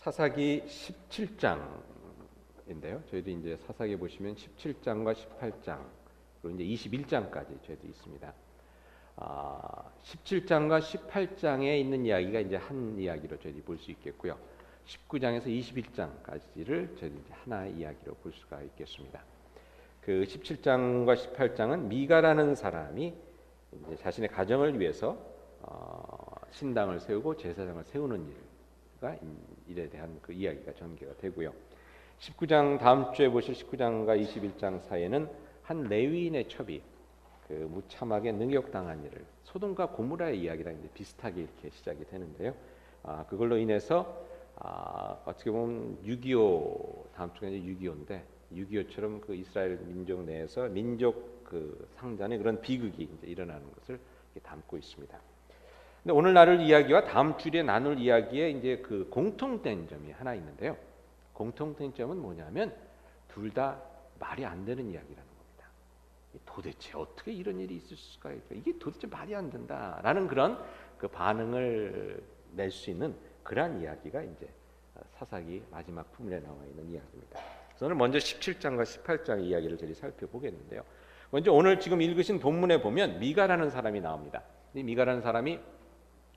사사기 17장인데요. 저희도 이제 사사기 보시면 17장과 18장 그리고 이제 21장까지 저희도 있습니다. 17장과 18장에 있는 이야기가 이제 한 이야기로 저희들이 볼 수 있겠고요. 19장에서 21장까지를 저희들이 이제 하나의 이야기로 볼 수가 있겠습니다. 그 17장과 18장은 미가라는 사람이 이제 자신의 가정을 위해서 신당을 세우고 제사장을 세우는 일에 대한 그 이야기가 전개가 되고요. 19장 다음 주에 보실 19장과 21장 사이에는 한 레위인의 첩이 그 무참하게 능욕당한 일을 소돔과 고모라의 이야기랑 이제 비슷하게 이렇게 시작이 되는데요. 그걸로 인해서 어떻게 보면 6.25 다음 주가 이제 6.25인데 6.25처럼 그 이스라엘 민족 내에서 민족 그 상잔의 그런 비극이 이제 일어나는 것을 담고 있습니다. 근데 오늘 나눌 이야기와 다음 주에 나눌 이야기에 이제 그 공통된 점이 하나 있는데요. 공통된 점은 뭐냐면 둘 다 말이 안 되는 이야기라는 겁니다. 도대체 어떻게 이런 일이 있을 수가 있을까? 이게 도대체 말이 안 된다라는 그런 그 반응을 낼 수 있는 그러한 이야기가 이제 사사기 마지막 부분에 나와 있는 이야기입니다. 저는 먼저 17장과 18장의 이야기를 저희 살펴보겠는데요. 먼저 오늘 지금 읽으신 본문에 보면 미가라는 사람이 나옵니다. 이 미가라는 사람이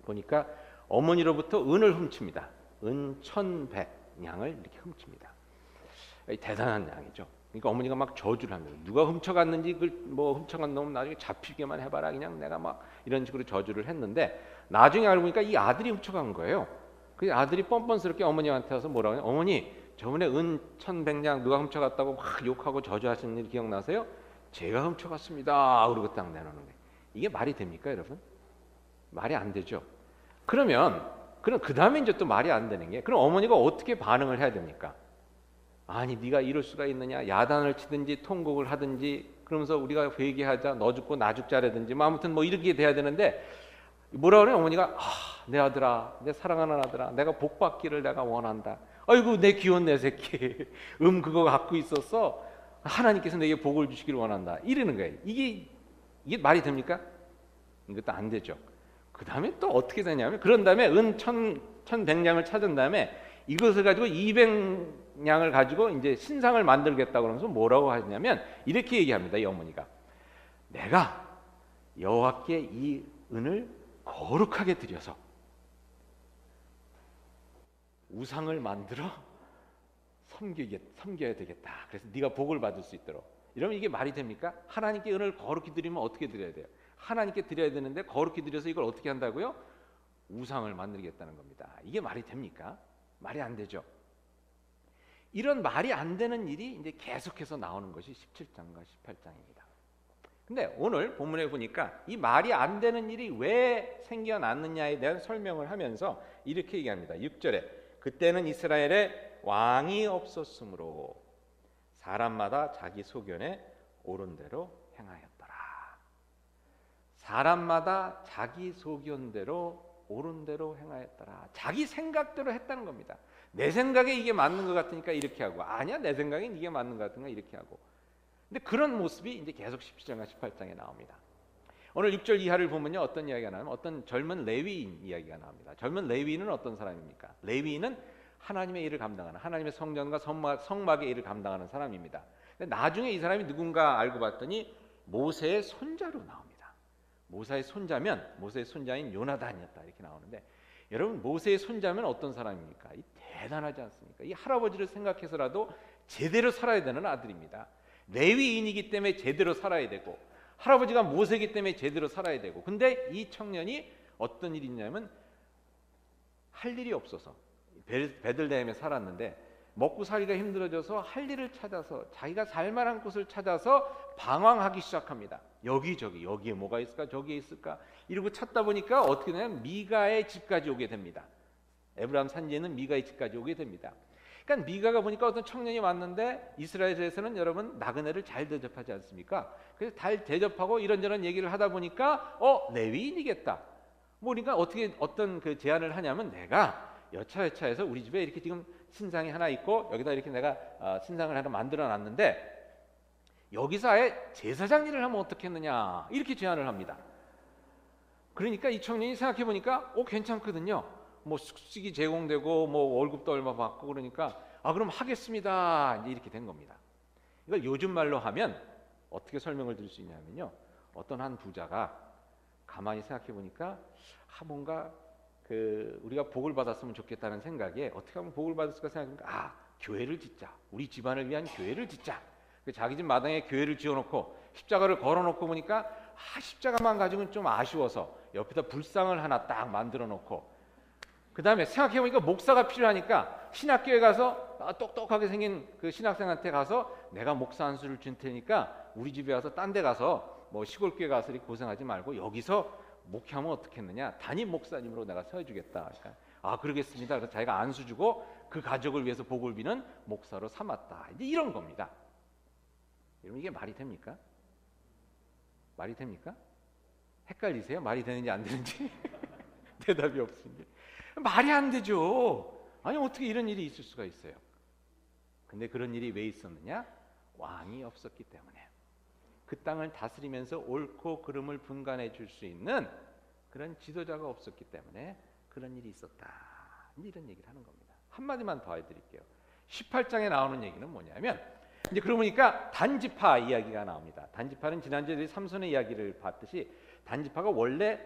보니까 어머니로부터 은을 훔칩니다. 은 1,100냥을 이렇게 훔칩니다. 대단한 양이죠. 그러니까 어머니가 막 저주를 합니다. 누가 훔쳐갔는지 그걸 뭐 훔쳐간 놈 나중에 잡히게만 해봐라. 그냥 내가 막 이런 식으로 저주를 했는데 나중에 알고 보니까 이 아들이 훔쳐간 거예요. 그 아들이 뻔뻔스럽게 어머니한테 와서 뭐라고 해요? 어머니, 저번에 은 1,100냥 누가 훔쳐갔다고 막 욕하고 저주하시는 일 기억나세요? 제가 훔쳐갔습니다. 그러고 딱 내놓는 거예요. 이게 말이 됩니까, 여러분? 말이 안 되죠. 그럼 그 다음에 이제 또 말이 안 되는 게, 그럼 어머니가 어떻게 반응을 해야 됩니까? 아니, 네가 이럴 수가 있느냐? 야단을 치든지 통곡을 하든지, 그러면서 우리가 회개하자, 너 죽고 나 죽자라든지, 뭐 아무튼 뭐 이렇게 돼야 되는데 뭐라 그래요? 어머니가 내 아들아, 내 사랑하는 아들아, 내가 복 받기를 내가 원한다. 아이고 내 귀여운 내 새끼, 그거 갖고 있었어. 하나님께서 내게 복을 주시기를 원한다. 이러는 거예요. 이게 말이 됩니까? 이것도 안 되죠. 그 다음에 또 어떻게 되냐면, 그런 다음에 은 1,100냥을 찾은 다음에 이것을 가지고 200냥을 가지고 이제 신상을 만들겠다고 그러면서 뭐라고 하냐면 이렇게 얘기합니다. 이 어머니가 내가 여호와께 이 은을 거룩하게 드려서 우상을 만들어 섬겨야 되겠다. 그래서 네가 복을 받을 수 있도록. 이러면 이게 말이 됩니까? 하나님께 은을 거룩히 드리면 어떻게 드려야 돼요? 하나님께 드려야 되는데 거룩히 드려서 이걸 어떻게 한다고요? 우상을 만들겠다는 겁니다. 이게 말이 됩니까? 말이 안 되죠. 이런 말이 안 되는 일이 이제 계속해서 나오는 것이 17장과 18장입니다. 근데 오늘 본문에 보니까 이 말이 안 되는 일이 왜 생겨났느냐에 대한 설명을 하면서 이렇게 얘기합니다. 6절에 그때는 이스라엘에 왕이 없었으므로 사람마다 자기 소견에 옳은 대로 행하였더라. 사람마다 자기 소견대로 옳은 대로 행하였더라. 자기 생각대로 했다는 겁니다. 내 생각에 이게 맞는 것 같으니까 이렇게 하고, 아니야 내 생각엔 이게 맞는 것 같으니까 이렇게 하고. 근데 그런 모습이 이제 계속 17장과 18장에 나옵니다. 오늘 6절 이하를 보면요, 어떤 이야기가 나오면 어떤 젊은 레위인 이야기가 나옵니다. 젊은 레위인은 어떤 사람입니까? 레위인은 하나님의 일을 감당하는, 하나님의 성전과 성막의 일을 감당하는 사람입니다. 근데 나중에 이 사람이 누군가 알고 봤더니 모세의 손자로 나옵니다. 모세의 손자인 요나단이었다 이렇게 나오는데, 여러분 모세의 손자면 어떤 사람입니까? 이 대단하지 않습니까? 이 할아버지를 생각해서라도 제대로 살아야 되는 아들입니다. 레위인이기 때문에 제대로 살아야 되고, 할아버지가 모세이기 때문에 제대로 살아야 되고, 근데 이 청년이 어떤 일이 있냐면 할 일이 없어서 베들레헴에 살았는데 먹고 살기가 힘들어져서 할 일을 찾아서 자기가 살만한 곳을 찾아서 방황하기 시작합니다. 여기저기, 여기에 뭐가 있을까, 저기에 있을까 이러고 찾다 보니까 어떻게 되냐면 미가의 집까지 오게 됩니다. 에브라임 산지에 있는 미가의 집까지 오게 됩니다. 그러니까 미가가 보니까 어떤 청년이 왔는데, 이스라엘에서는 여러분 나그네를 잘 대접하지 않습니까? 그래서 잘 대접하고 이런저런 얘기를 하다 보니까 레위인이겠다. 그러니까 어떤 그 제안을 하냐면, 내가 여차여차해서 우리 집에 이렇게 지금 신상이 하나 있고 여기다 이렇게 내가 신상을 하나 만들어 놨는데 여기서 아예 제사장 일을 하면 어떻겠느냐 이렇게 제안을 합니다. 그러니까 이 청년이 생각해 보니까 괜찮거든요. 뭐 숙식이 제공되고 뭐 월급도 얼마 받고 그러니까 그럼 하겠습니다. 이제 이렇게 된 겁니다. 이걸 요즘 말로 하면 어떻게 설명을 드릴 수 있냐면요. 어떤 한 부자가 가만히 생각해 보니까 뭔가 우리가 복을 받았으면 좋겠다는 생각에 어떻게 하면 복을 받았을까 생각하니까 교회를 짓자. 우리 집안을 위한 교회를 짓자. 자기 집 마당에 교회를 지어놓고 십자가를 걸어놓고 보니까 십자가만 가지고는 좀 아쉬워서 옆에다 불상을 하나 딱 만들어 놓고 그 다음에 생각해 보니까 목사가 필요하니까 신학교에 가서 똑똑하게 생긴 그 신학생한테 가서 내가 목사 한 수를 줄 테니까 우리 집에 와서 딴 데 가서 뭐 시골교회 가서 이렇게 고생하지 말고 여기서 목회하면 어떻겠느냐, 담임 목사님으로 내가 서해주겠다. 그러니까 그러겠습니다. 그래서 자기가 안수 주고 그 가족을 위해서 복을 비는 목사로 삼았다. 이제 이런 겁니다. 여러분 이게 말이 됩니까? 말이 됩니까? 헷갈리세요? 말이 되는지 안 되는지? 대답이 없습니다. 말이 안 되죠. 아니 어떻게 이런 일이 있을 수가 있어요? 근데 그런 일이 왜 있었느냐? 왕이 없었기 때문에. 그 땅을 다스리면서 옳고 그름을 분간해 줄 수 있는 그런 지도자가 없었기 때문에 그런 일이 있었다. 이런 얘기를 하는 겁니다. 한마디만 더 해드릴게요. 18장에 나오는 얘기는 뭐냐면 이제 그러고 보니까 단지파 이야기가 나옵니다. 단지파는 지난주에 우리 삼손의 이야기를 봤듯이 단지파가 원래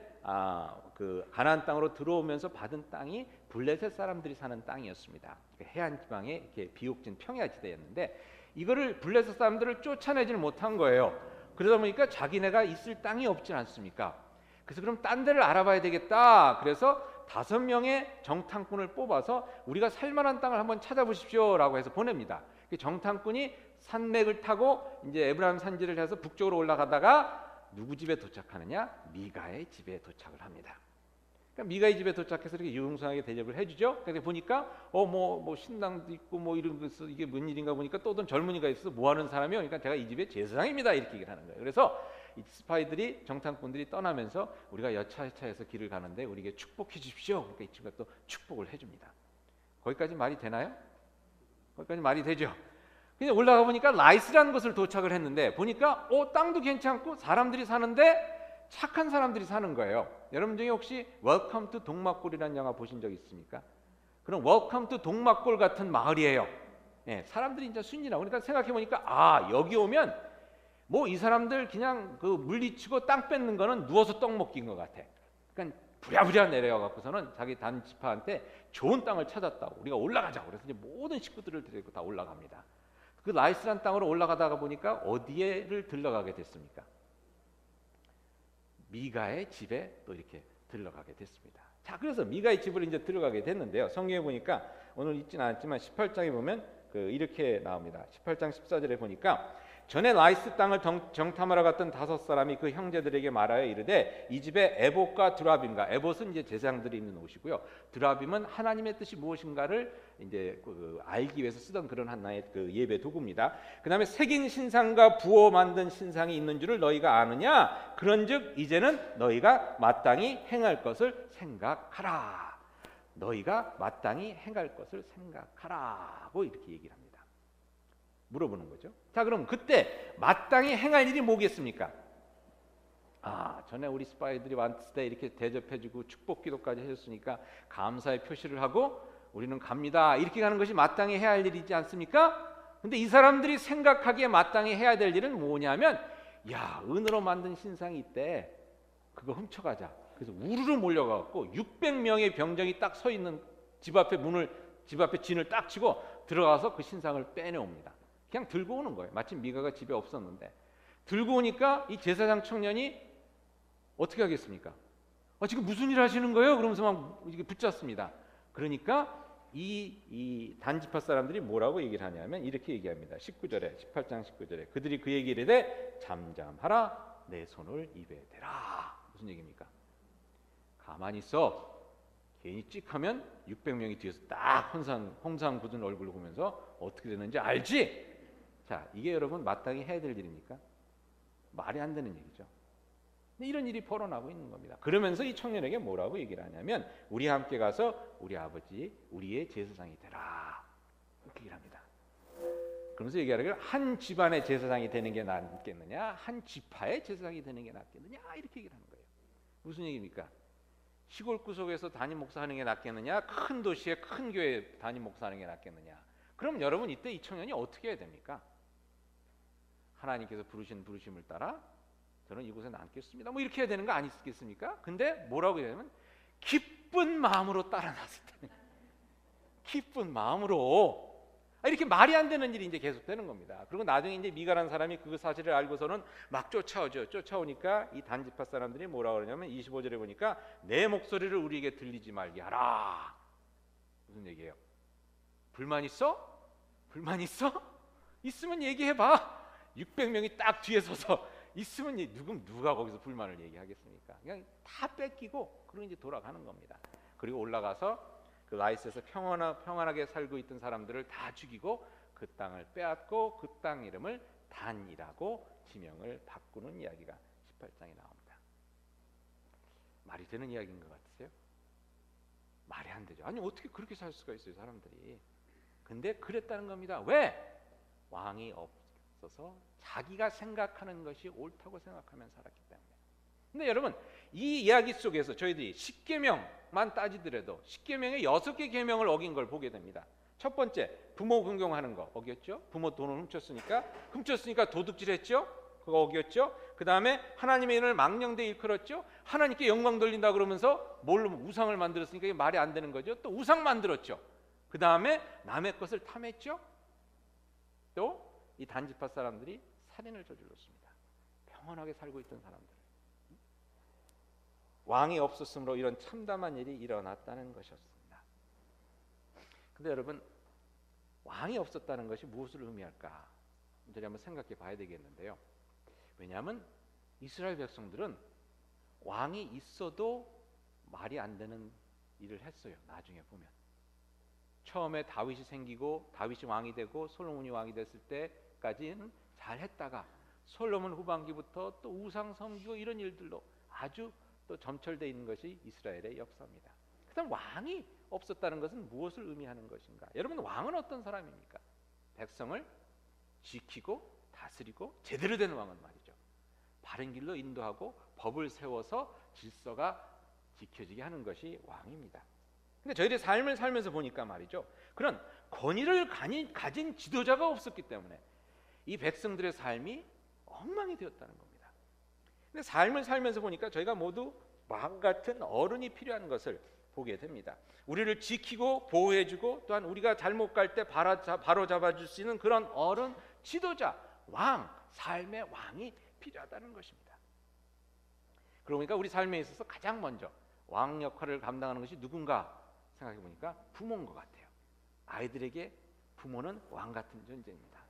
그 가나안 땅으로 들어오면서 받은 땅이 블레셋 사람들이 사는 땅이었습니다. 해안 지방에 이렇게 비옥진 평야 지대였는데 이거를 블레셋 사람들을 쫓아내지를 못한 거예요. 그러다 보니까 자기네가 있을 땅이 없지 않습니까? 그래서 그럼 딴 데를 알아봐야 되겠다. 그래서 5명의 정탐꾼을 뽑아서 우리가 살만한 땅을 한번 찾아보십시오라고 해서 보냅니다. 정탐꾼이 산맥을 타고 이제 에브라임 산지를 해서 북쪽으로 올라가다가 누구 집에 도착하느냐? 미가의 집에 도착을 합니다. 그러니까 미가의 집에 도착해서 이렇게 유흥성하게 대접을 해주죠. 그래서 보니까 뭐 신당도 있고 뭐 이런 것서 이게 뭔 일인가 보니까 또 어떤 젊은이가 있어서 뭐 하는 사람이요? 그러니까 제가 이 집의 제사장입니다 이렇게 얘기를 하는 거예요. 그래서 이 스파이들이 정탐꾼들이 떠나면서 우리가 여차여차해서 길을 가는데 우리에게 축복해 주십시오. 그러니까 이 친구가 또 축복을 해줍니다. 거기까지 말이 되나요? 거기까지 말이 되죠. 근데 올라가 보니까 라이스라는 곳을 도착을 했는데 보니까 땅도 괜찮고 사람들이 사는데 착한 사람들이 사는 거예요. 여러분 중에 혹시 웰컴 투 동막골이라는 영화 보신 적 있습니까? 그럼 웰컴 투 동막골 같은 마을이에요. 사람들이 진짜 순진하고 그러니까 생각해 보니까 여기 오면 뭐 이 사람들 그냥 그 물리치고 땅 뺏는 거는 누워서 떡 먹기인 것 같아. 그러니까 부랴부랴 내려와 갖고서는 자기 단지파한테 좋은 땅을 찾았다고 우리가 올라가자고 그래서 이제 모든 식구들을 데리고 다 올라갑니다. 그 라이스란 땅으로 올라가다가 보니까 어디에를 들러가게 됐습니까? 미가의 집에 또 이렇게 들러가게 됐습니다. 자, 그래서 미가의 집으로 이제 들어가게 됐는데요. 성경에 보니까 오늘 있지는 않지만 18장에 보면 이렇게 나옵니다. 18장 14절에 보니까 전에 라이스 땅을 정탐하러 갔던 5사람이 그 형제들에게 말하여 이르되 이 집에 에봇과 드라빔과 에봇은 이제 제사장들이 입는 옷이고요. 드라빔은 하나님의 뜻이 무엇인가를 이제 알기 위해서 쓰던 그런 하나의 예배 도구입니다. 그다음에 새긴 신상과 부어 만든 신상이 있는 줄을 너희가 아느냐? 그런즉 이제는 너희가 마땅히 행할 것을 생각하라. 너희가 마땅히 행할 것을 생각하라고 이렇게 얘기를 합니다. 물어보는 거죠. 자, 그럼 그때 마땅히 행할 일이 뭐겠습니까? 전에 우리 스파이들이 왔을 때 이렇게 대접해주고 축복 기도까지 해줬으니까 감사의 표시를 하고 우리는 갑니다. 이렇게 가는 것이 마땅히 해야 할 일이지 않습니까? 근데 이 사람들이 생각하기에 마땅히 해야 될 일은 뭐냐면 은으로 만든 신상이 있대. 그거 훔쳐가자. 그래서 우르르 몰려가고 600명의 병정이 딱 서 있는 집 앞에 진을 딱 치고 들어가서 그 신상을 빼내옵니다. 그냥 들고 오는 거예요. 마침 미가가 집에 없었는데 들고 오니까 이 제사장 청년이 어떻게 하겠습니까? 지금 무슨 일 하시는 거예요? 그러면서 막 이렇게 붙잡습니다. 그러니까 이 단지파 사람들이 뭐라고 얘기를 하냐면 이렇게 얘기합니다. 18장 19절에 그들이 그 얘기를 해 잠잠하라 내 손을 입에 대라. 무슨 얘기입니까? 가만히 있어. 괜히 찍하면 600명이 뒤에서 딱 홍상 굳은 얼굴을 보면서 어떻게 되는지 알지? 자, 이게 여러분 마땅히 해야 될 일입니까? 말이 안 되는 얘기죠. 이런 일이 벌어나고 있는 겁니다. 그러면서 이 청년에게 뭐라고 얘기를 하냐면 우리 함께 가서 우리 아버지 우리의 제사장이 되라 이렇게 얘기를 합니다. 그러면서 얘기하기를 한 집안의 제사장이 되는 게 낫겠느냐 한 지파의 제사장이 되는 게 낫겠느냐 이렇게 얘기를 하는 거예요. 무슨 얘기입니까? 시골 구석에서 담임 목사하는 게 낫겠느냐, 큰 도시의 큰 교회 담임 목사하는 게 낫겠느냐? 그럼 여러분 이때 이 청년이 어떻게 해야 됩니까? 하나님께서 부르신 부르심을 따라 저는 이곳에 남겠습니다. 뭐 이렇게 해야 되는 거 아니겠습니까? 근데 뭐라고 해야 되냐면 기쁜 마음으로 따라 나섰다. 기쁜 마음으로. 이렇게 말이 안 되는 일이 이제 계속되는 겁니다. 그리고 나중에 이제 미가라는 사람이 그 사실을 알고서는 막 쫓아오죠. 쫓아오니까 이 단지파 사람들이 뭐라고 그러냐면 25절에 보니까 내 목소리를 우리에게 들리지 말게 하라. 무슨 얘기예요? 불만 있어? 불만 있어? 있으면 얘기해봐. 600명이 딱 뒤에 서서 있으면 누가 거기서 불만을 얘기하겠습니까? 그냥 다 뺏기고 그리고 이제 돌아가는 겁니다. 그리고 올라가서 그 라이스에서 평안하게 살고 있던 사람들을 다 죽이고 그 땅을 빼앗고 그 땅 이름을 단이라고 지명을 바꾸는 이야기가 18장에 나옵니다. 말이 되는 이야기인 것 같으세요? 말이 안 되죠. 아니 어떻게 그렇게 살 수가 있어요, 사람들이. 근데 그랬다는 겁니다. 왜? 왕이 없어서 자기가 생각하는 것이 옳다고 생각하면 살았기 때문에. 근데 여러분 이 이야기 속에서 저희들이 10계명만 따지더라도 10계명의 6개 계명을 어긴 걸 보게 됩니다. 첫 번째, 부모 긍휼하는 거 어겼죠? 부모 돈을 훔쳤으니까 도둑질했죠? 그거 어겼죠? 그 다음에 하나님의 이름을 망령되이 일컬었죠? 하나님께 영광 돌린다 그러면서 뭘로 우상을 만들었으니까 이게 말이 안 되는 거죠. 또 우상 만들었죠. 그 다음에 남의 것을 탐했죠. 또 이 단지파 사람들이 살인을 저질렀습니다. 평안하게 살고 있던 사람들. 왕이 없었으므로 이런 참담한 일이 일어났다는 것이었습니다. 근데 여러분 왕이 없었다는 것이 무엇을 의미할까? 저희 한번 생각해 봐야 되겠는데요. 왜냐하면 이스라엘 백성들은 왕이 있어도 말이 안 되는 일을 했어요. 나중에 보면 처음에 다윗이 생기고 다윗이 왕이 되고 솔로몬이 왕이 됐을 때까지는 잘 했다가 솔로몬 후반기부터 또 우상 섬기고 이런 일들로 아주 또 점철되어 있는 것이 이스라엘의 역사입니다. 그다음 왕이 없었다는 것은 무엇을 의미하는 것인가? 여러분 왕은 어떤 사람입니까? 백성을 지키고 다스리고 제대로 된 왕은 말이죠. 바른 길로 인도하고 법을 세워서 질서가 지켜지게 하는 것이 왕입니다. 근데 저희들의 삶을 살면서 보니까 말이죠. 그런 권위를 가진 지도자가 없었기 때문에 이 백성들의 삶이 엉망이 되었다는 겁니다. 근데 삶을 살면서 보니까 저희가 모두 왕 같은 어른이 필요한 것을 보게 됩니다. 우리를 지키고 보호해주고 또한 우리가 잘못 갈 때 바로 잡아줄 수 있는 그런 어른, 지도자, 왕, 삶의 왕이 필요하다는 것입니다. 그러니까 우리 삶에 있어서 가장 먼저 왕 역할을 감당하는 것이 누군가 생각해 보니까 부모인 것 같아요. 아이들에게 부모는 왕 같은 존재입니다.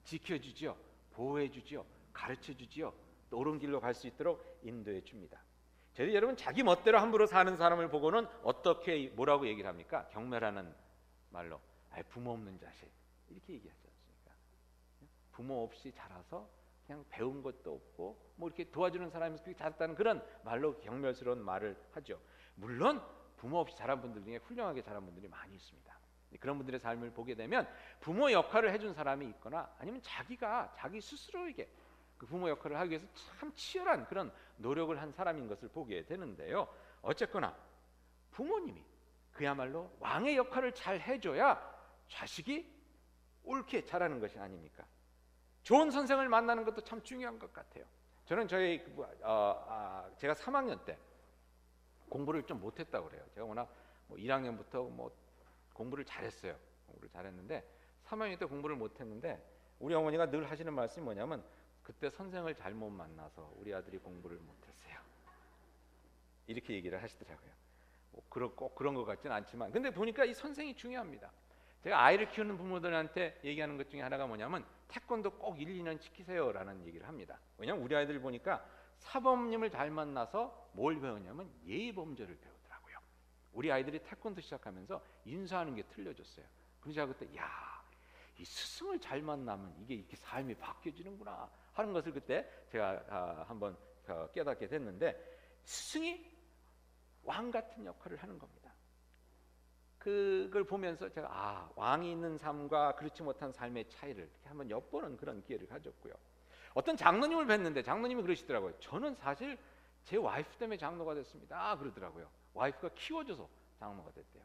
지켜주지요, 보호해주지요, 가르쳐주지요, 또 옳은 길로 갈 수 있도록 인도해 줍니다. 저희 여러분 자기 멋대로 함부로 사는 사람을 보고는 어떻게 뭐라고 얘기를 합니까? 경멸하는 말로 부모 없는 자식 이렇게 얘기하지 않습니까? 부모 없이 자라서 그냥 배운 것도 없고 뭐 이렇게 도와주는 사람이 자랐다는 그런 말로 경멸스러운 말을 하죠. 물론 부모 없이 자란 분들 중에 훌륭하게 자란 분들이 많이 있습니다. 그런 분들의 삶을 보게 되면 부모 역할을 해준 사람이 있거나 아니면 자기가 자기 스스로에게 그 부모 역할을 하기 위해서 참 치열한 그런 노력을 한 사람인 것을 보게 되는데요. 어쨌거나 부모님이 그야말로 왕의 역할을 잘 해줘야 자식이 옳게 자라는 것이 아닙니까? 좋은 선생을 만나는 것도 참 중요한 것 같아요. 저는 제가 3학년 때 공부를 좀 못했다고 그래요. 제가 워낙 1학년부터 공부를 잘했어요. 공부를 잘했는데 3학년 때 공부를 못했는데 우리 어머니가 늘 하시는 말씀이 뭐냐면 그때 선생을 잘못 만나서 우리 아들이 공부를 못했어요. 이렇게 얘기를 하시더라고요. 꼭 그런 것 같지는 않지만 근데 보니까 이 선생이 중요합니다. 제가 아이를 키우는 부모들한테 얘기하는 것 중에 하나가 뭐냐면 태권도 꼭 1, 2년 시키세요라는 얘기를 합니다. 왜냐하면 우리 아이들 보니까 사범님을 잘 만나서 뭘 배우냐면 예의범절을 배우더라고요. 우리 아이들이 태권도 시작하면서 인사하는 게 틀려졌어요. 그래서 제가 그때 이 스승을 잘 만나면 이게 이렇게 삶이 바뀌어지는구나 하는 것을 그때 제가 한번 깨닫게 됐는데 스승이 왕 같은 역할을 하는 겁니다. 그걸 보면서 제가 왕이 있는 삶과 그렇지 못한 삶의 차이를 이렇게 한번 엿보는 그런 기회를 가졌고요. 어떤 장로님을 뵀는데 장로님이 그러시더라고요. 저는 사실 제 와이프 때문에 장로가 됐습니다. 그러더라고요. 와이프가 키워줘서 장로가 됐대요.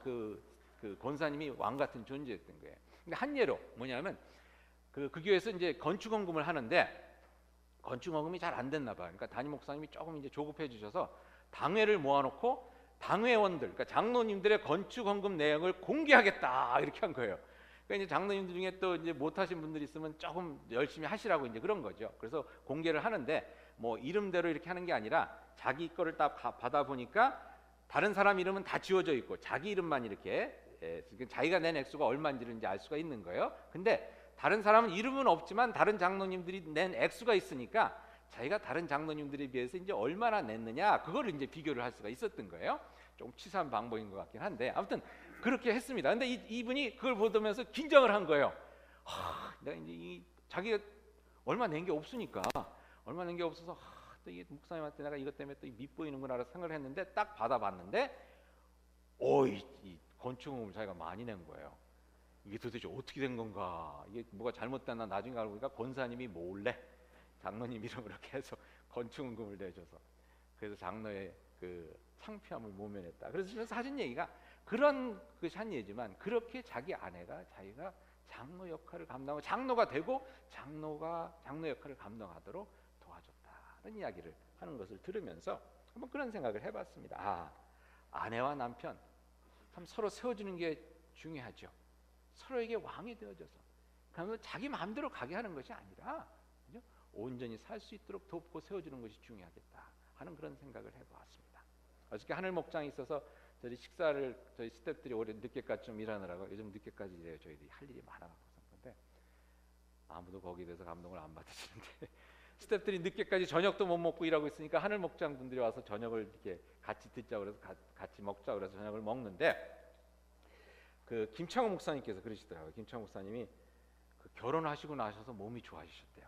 그 권사님이 왕 같은 존재였던 거예요. 근데 한 예로 뭐냐면 그 교회에서 이제 건축원금을 하는데 건축원금이 잘 안 됐나 봐요. 그러니까 담임 목사님이 조금 이제 조급해 주셔서 당회를 모아놓고 당회원들, 그러니까 장로님들의 건축원금 내역을 공개하겠다 이렇게 한 거예요. 그러니까 이제 장로님들 중에 또 이제 못하신 분들이 있으면 조금 열심히 하시라고 이제 그런 거죠. 그래서 공개를 하는데 뭐 이름대로 이렇게 하는 게 아니라 자기 거를 딱 받아 보니까 다른 사람 이름은 다 지워져 있고 자기 이름만 이렇게 자기가 낸 액수가 얼마인지를 이제 알 수가 있는 거예요. 근데 다른 사람은 이름은 없지만 다른 장로님들이 낸 액수가 있으니까 자기가 다른 장로님들에 비해서 이제 얼마나 냈느냐 그거를 이제 비교를 할 수가 있었던 거예요. 좀 치사한 방법인 것 같긴 한데 아무튼 그렇게 했습니다. 근데 이분이 그걸 보면서 긴장을 한 거예요. 내가 이제 자기가 얼마 낸 게 없으니까 얼마 낸 게 없어서 또 이 목사님한테 내가 이것 때문에 또 밉보이는구나 라고 생각을 했는데 딱 받아봤는데 이 건축원금을 자기가 많이 낸 거예요. 이게 도대체 어떻게 된 건가? 이게 뭐가 잘못됐나? 나중에 알고 보니까 권사님이 몰래 장로님 이름으로 이렇게 해서 건축원금을 내줘서 그래서 장로의 그 창피함을 모면했다. 그래서 하신 얘기가 그런 것이 한 얘기지만 그렇게 자기 아내가 자기가 장로 역할을 감당하고 장로가 되고 장로 역할을 감당하도록 도와줬다는 이야기를 하는 것을 들으면서 한번 그런 생각을 해봤습니다. 아내와 남편 참 서로 세워주는 게 중요하죠. 서로에게 왕이 되어줘서 그러면 자기 마음대로 가게 하는 것이 아니라 그죠? 온전히 살 수 있도록 돕고 세워주는 것이 중요하겠다 하는 그런 생각을 해보았습니다. 어저께 하늘 목장에 있어서 저희 식사를 저희 스태프들이 오래 늦게까지 좀 일하느라고 요즘 늦게까지 일해요. 저희들이 할 일이 많아서 그런데 아무도 거기에 대해서 감동을 안 받으시는데 스태프들이 늦게까지 저녁도 못 먹고 일하고 있으니까 하늘 목장 분들이 와서 저녁을 이렇게 같이 듣자 그래서 같이 먹자 그래서 저녁을 먹는데 그 김창호 목사님께서 그러시더라고요. 김창호 목사님이 그 결혼하시고 나셔서 몸이 좋아지셨대요.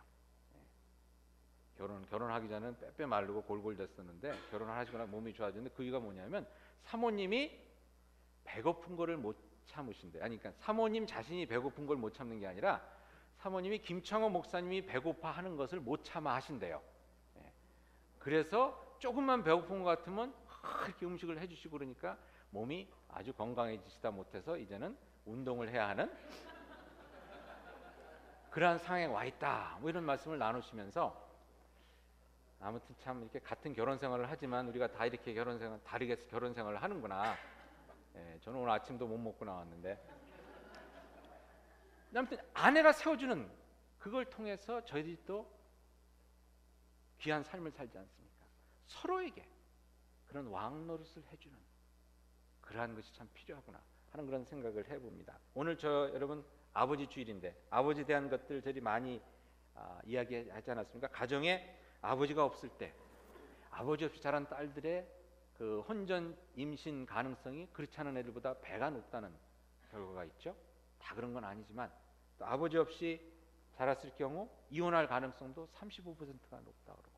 결혼하기 전에는 빼빼 마르고 골골 됐었는데 결혼을 하시고 나서 몸이 좋아졌는데 그 이유가 뭐냐면 사모님이 배고픈 거를 못 참으신대. 아니 그러니까 사모님 자신이 배고픈 걸 못 참는 게 아니라 사모님이 김창호 목사님이 배고파 하는 것을 못 참아 하신대요. 그래서 조금만 배고픈 것 같으면 이렇게 음식을 해주시고 그러니까 몸이 아주 건강해지시다 못해서 이제는 운동을 해야 하는 그러한 상황에 와 있다. 뭐 이런 말씀을 나누시면서 아무튼 참 이렇게 같은 결혼 생활을 하지만 우리가 다 이렇게 다르게 결혼 생활을 하는구나. 저는 오늘 아침도 못 먹고 나왔는데 아무튼 아내가 세워주는 그걸 통해서 저희들이 또 귀한 삶을 살지 않습니까? 서로에게 그런 왕 노릇을 해주는 그러한 것이 참 필요하구나 하는 그런 생각을 해봅니다. 오늘 여러분 아버지 주일인데 아버지에 대한 것들 저희 많이 이야기하지 않았습니까? 가정에 아버지가 없을 때 아버지 없이 자란 딸들의 그 혼전 임신 가능성이 그렇지 않은 애들보다 배가 높다는 결과가 있죠. 다 그런 건 아니지만 또 아버지 없이 자랐을 경우 이혼할 가능성도 35%가 높다 그러고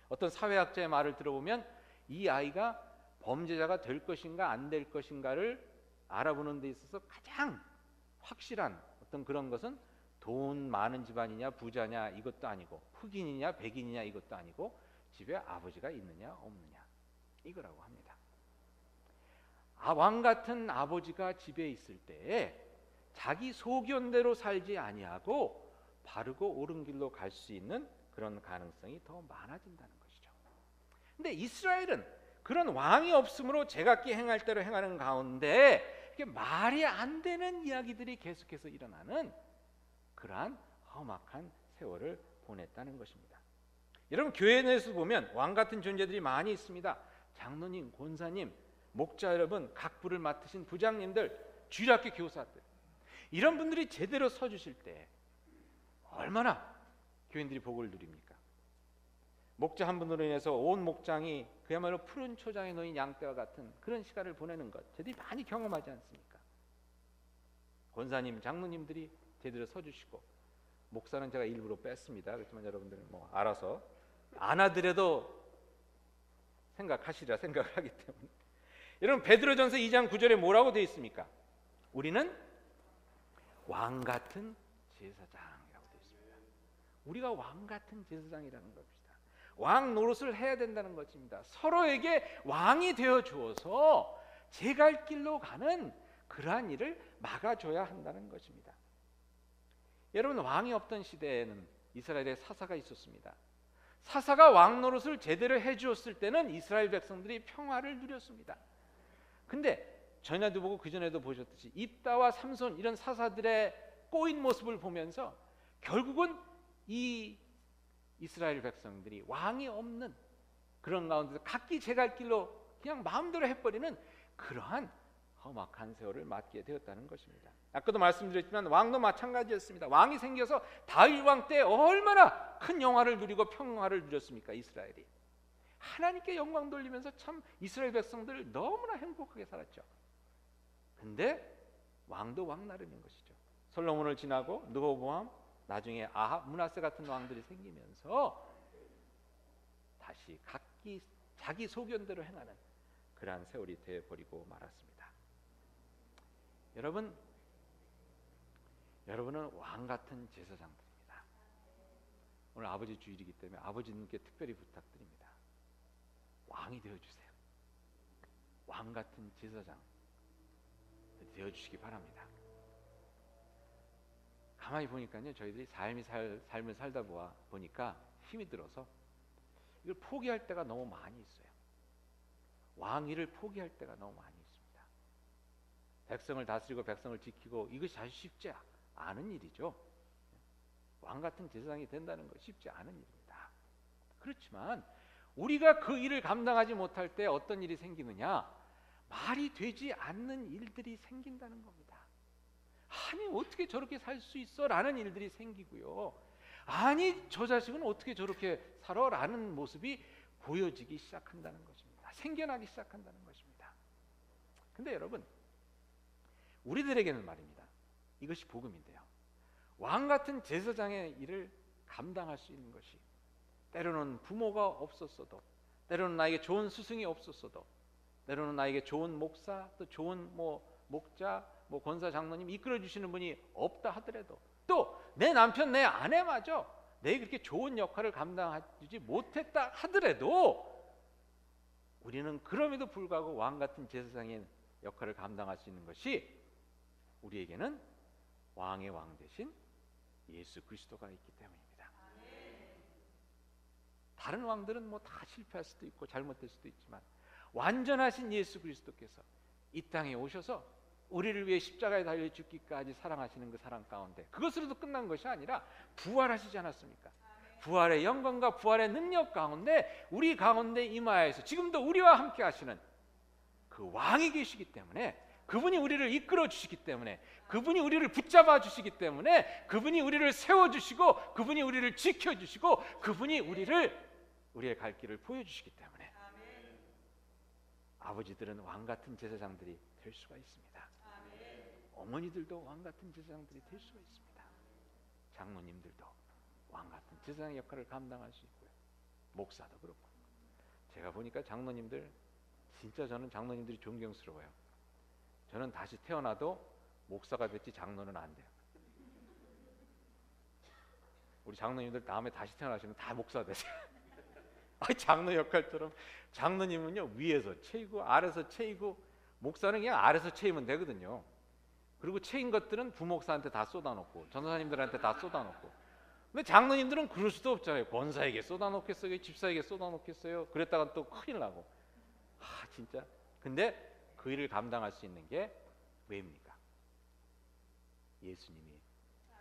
어떤 사회학자의 말을 들어보면 이 아이가 범죄자가 될 것인가 안 될 것인가를 알아보는 데 있어서 가장 확실한 어떤 그런 것은 돈 많은 집안이냐 부자냐 이것도 아니고 흑인이냐 백인이냐 이것도 아니고 집에 아버지가 있느냐 없느냐 이거라고 합니다. 왕 같은 아버지가 집에 있을 때에 자기 소견대로 살지 아니하고 바르고 옳은 길로 갈 수 있는 그런 가능성이 더 많아진다는 것이죠. 근데 이스라엘은 그런 왕이 없으므로 제각기 행할 대로 행하는 가운데 이게 말이 안 되는 이야기들이 계속해서 일어나는 그러한 험악한 세월을 보냈다는 것입니다. 여러분 교회 내에서 보면 왕 같은 존재들이 많이 있습니다. 장로님, 권사님, 목자 여러분, 각 부를 맡으신 부장님들, 주일학교 교사들 이런 분들이 제대로 서주실 때 얼마나 교인들이 복을 누립니까? 목자 한 분으로 인해서 온 목장이 그야말로 푸른 초장에 놓인 양떼와 같은 그런 시간을 보내는 것 저희들이 많이 경험하지 않습니까? 권사님, 장로님들이 제대로 서주시고 목사는 제가 일부러 뺐습니다. 그렇지만 여러분들은 뭐 알아서 안 하더라도 생각하시리라 생각을 하기 때문에 여러분 베드로전서 2장 9절에 뭐라고 되어 있습니까? 우리는 왕 같은 제사장이라고 되어 있습니다. 우리가 왕 같은 제사장이라는 겁니다. 왕 노릇을 해야 된다는 것입니다. 서로에게 왕이 되어 주어서 제 갈 길로 가는 그러한 일을 막아줘야 한다는 것입니다. 여러분, 왕이 없던 시대에는 이스라엘에 사사가 있었습니다. 사사가 왕 노릇을 제대로 해주었을 때는 이스라엘 백성들이 평화를 누렸습니다. 근데 전에도 보고 그전에도 보셨듯이 입다와 삼손 이런 사사들의 꼬인 모습을 보면서 결국은 이 이스라엘 백성들이 왕이 없는 그런 가운데서 각기 제 갈 길로 그냥 마음대로 해버리는 그러한 험악한 세월을 맞게 되었다는 것입니다. 아까도 말씀드렸지만 왕도 마찬가지였습니다. 왕이 생겨서 다윗 왕 때 얼마나 큰 영화를 누리고 평화를 누렸습니까? 이스라엘이 하나님께 영광 돌리면서 참 이스라엘 백성들 너무나 행복하게 살았죠. 근데 왕도 왕 나름인 것이죠. 솔로몬을 지나고 르호보암, 나중에 아합, 므낫세 같은 왕들이 생기면서 다시 각기 자기 소견대로 행하는 그러한 세월이 되어버리고 말았습니다. 여러분은 왕 같은 제사장들입니다. 오늘 아버지 주일이기 때문에 아버지님께 특별히 부탁드립니다. 왕이 되어주세요. 왕 같은 제사장 되어주시기 바랍니다. 가만히 보니까요, 저희들이 삶을 살다 보니까 힘이 들어서 이걸 포기할 때가 너무 많이 있어요. 왕위를 포기할 때가 너무 많이 있습니다. 백성을 다스리고 백성을 지키고 이것이 사실 쉽지 않은 일이죠. 왕 같은 제사장이 된다는 것 쉽지 않은 일입니다. 그렇지만 우리가 그 일을 감당하지 못할 때 어떤 일이 생기느냐? 말이 되지 않는 일들이 생긴다는 겁니다. 아니 어떻게 저렇게 살 수 있어? 라는 일들이 생기고요. 아니 저 자식은 어떻게 저렇게 살아? 라는 모습이 보여지기 시작한다는 것입니다. 생겨나기 시작한다는 것입니다. 근데 여러분, 우리들에게는 말입니다. 이것이 복음인데요. 왕 같은 제사장의 일을 감당할 수 있는 것이 때로는 부모가 없었어도, 때로는 나에게 좋은 스승이 없었어도, 때로는 나에게 좋은 목사, 또 좋은 목자, 권사 장로님 이끌어 주시는 분이 없다 하더라도, 또 내 남편, 내 아내마저 내게 그렇게 좋은 역할을 감당하지 못했다 하더라도 우리는 그럼에도 불구하고 왕 같은 제사장의 역할을 감당할 수 있는 것이 우리에게는 왕의 왕 대신 예수 그리스도가 있기 때문입니다. 다른 왕들은 다 실패할 수도 있고 잘못될 수도 있지만 완전하신 예수 그리스도께서 이 땅에 오셔서 우리를 위해 십자가에 달려 죽기까지 사랑하시는 그 사랑 가운데 그것으로도 끝난 것이 아니라 부활하시지 않았습니까? 부활의 영광과 부활의 능력 가운데 우리 가운데 임하여서 지금도 우리와 함께 하시는 그 왕이 계시기 때문에, 그분이 우리를 이끌어 주시기 때문에, 그분이 우리를 붙잡아 주시기 때문에, 그분이 우리를 세워 주시고, 그분이 우리를 지켜 주시고, 그분이 우리의 갈 길을 보여 주시기 때문에 아버지들은 왕 같은 제사장들이 될 수가 있습니다. 어머니들도 왕 같은 제사장들이 될 수가 있습니다. 장로님들도 왕 같은 제사장 역할을 감당할 수 있고요. 목사도 그렇고. 제가 보니까 장로님들 진짜 저는 장로님들이 존경스러워요. 저는 다시 태어나도 목사가 됐지 장로는 안 돼요. 우리 장로님들 다음에 다시 태어나시면 다 목사 되세요. 장로 역할처럼. 장로님은요 위에서 채이고 아래서 채이고, 목사는 그냥 아래서 채이면 되거든요. 그리고 채인 것들은 부목사한테 다 쏟아놓고 전도사님들한테 다 쏟아놓고. 근데 장로님들은 그럴 수도 없잖아요. 권사에게 쏟아놓겠어요? 집사에게 쏟아놓겠어요? 그랬다가 또 큰일 나고. 진짜. 근데 그 일을 감당할 수 있는 게 왜입니까? 예수님이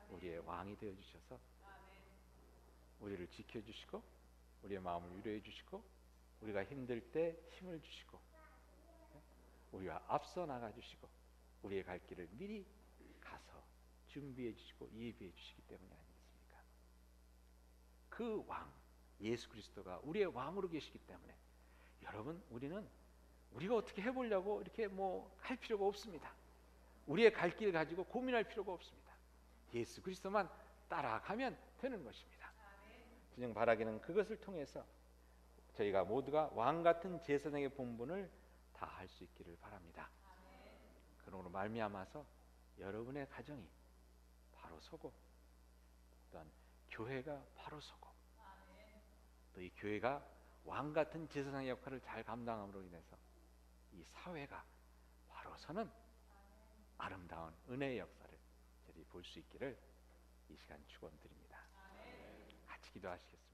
우리의 왕이 되어주셔서 우리를 지켜주시고 우리의 마음을 위로해 주시고 우리가 힘들 때 힘을 주시고 우리와 앞서 나가 주시고 우리의 갈 길을 미리 가서 준비해 주시고 예비해 주시기 때문이 아니겠습니까? 그 왕 예수 그리스도가 우리의 왕으로 계시기 때문에 여러분, 우리가 어떻게 해보려고 이렇게 할 필요가 없습니다. 우리의 갈 길 가지고 고민할 필요가 없습니다. 예수 그리스도만 따라가면 되는 것입니다. 진정 바라기는 그것을 통해서 저희가 모두가 왕 같은 제사장의 본분을 다 할 수 있기를 바랍니다. 그러므로 말미암아서 여러분의 가정이 바로 서고 또한 교회가 바로 서고 또 이 교회가 왕 같은 제사장의 역할을 잘 감당함으로 인해서 이 사회가 바로 서는 아름다운 은혜의 역사를 저희들이 볼 수 있기를 이 시간 축원드립니다. 같이 기도하시겠습니다.